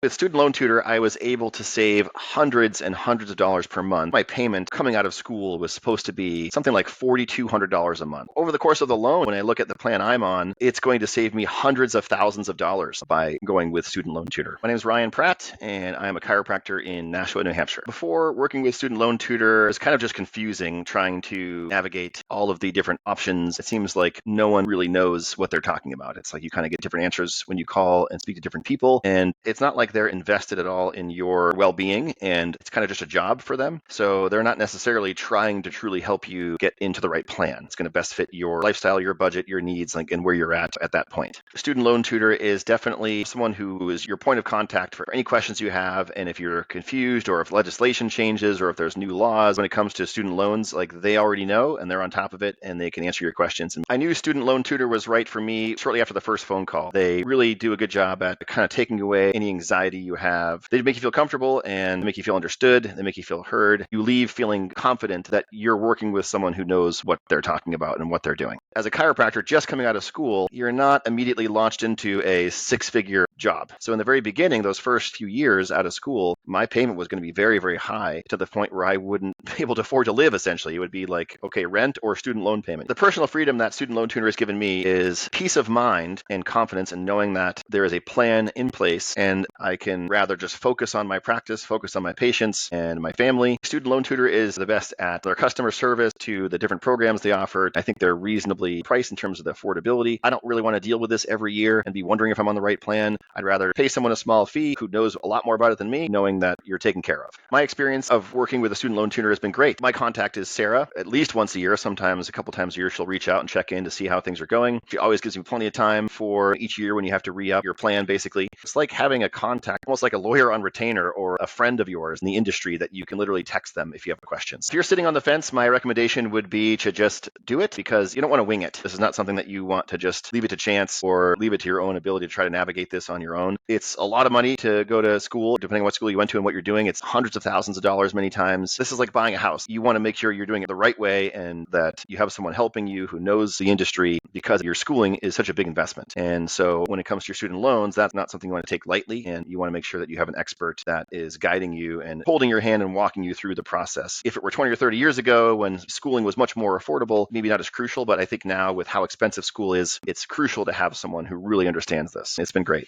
With Student Loan Tutor, I was able to save hundreds and hundreds of dollars per month. My payment coming out of school was supposed to be something like $4,200 a month. Over the course of the loan, when I look at the plan I'm on, it's going to save me hundreds of thousands of dollars by going with Student Loan Tutor. My name is Ryan Pratt, and I'm a chiropractor in Nashua, New Hampshire. Before working with Student Loan Tutor, it was kind of just confusing trying to navigate all of the different options. It seems like no one really knows what they're talking about. It's like you kind of get different answers when you call and speak to different people, and it's not like they're invested at all in your well-being, and it's kind of just a job for them. So they're not necessarily trying to truly help you get into the right plan. It's going to best fit your lifestyle, your budget, your needs, and where you're at that point. Student Loan Tutor is definitely someone who is your point of contact for any questions you have. And if you're confused, or if legislation changes, or if there's new laws when it comes to student loans, like, they already know and they're on top of it and they can answer your questions. And I knew Student Loan Tutor was right for me shortly after the first phone call. They really do a good job at kind of taking away any anxiety you have. They make you feel comfortable and make you feel understood. They make you feel heard. You leave feeling confident that you're working with someone who knows what they're talking about and what they're doing. As a chiropractor just coming out of school, you're not immediately launched into a six-figure job. So in the very beginning, those first few years out of school, my payment was going to be very, very high, to the point where I wouldn't be able to afford to live, essentially. It would be like, okay, rent or student loan payment. The personal freedom that Student Loan Tutor has given me is peace of mind and confidence in knowing that there is a plan in place, and I can rather just focus on my practice, focus on my patients and my family. Student Loan Tutor is the best at their customer service, to the different programs they offer. I think they're reasonably priced in terms of the affordability. I don't really want to deal with this every year and be wondering if I'm on the right plan. I'd rather pay someone a small fee who knows a lot more about it than me, knowing that you're taken care of. My experience of working with a Student Loan Tutor has been great. My contact is Sarah. At least once a year, sometimes a couple times a year, she'll reach out and check in to see how things are going. She always gives me plenty of time for each year when you have to re-up your plan, basically. It's like having a contact, almost like a lawyer on retainer or a friend of yours in the industry that you can literally text them if you have questions. If you're sitting on the fence, my recommendation would be to just do it, because you don't want to wing it. This is not something that you want to just leave it to chance or leave it to your own ability to try to navigate this on your own. It's a lot of money to go to school, depending on what school you went to and what you're doing. It's hundreds of thousands of dollars many times. This is like buying a house. You want to make sure you're doing it the right way and that you have someone helping you who knows the industry, because your schooling is such a big investment. And so when it comes to your student loans, that's not something you want to take lightly, and you want to make sure that you have an expert that is guiding you and holding your hand and walking you through the process. If it were 20 or 30 years ago, when schooling was much more affordable, maybe not as crucial, but I think now with how expensive school is, it's crucial to have someone who really understands this. It's been great.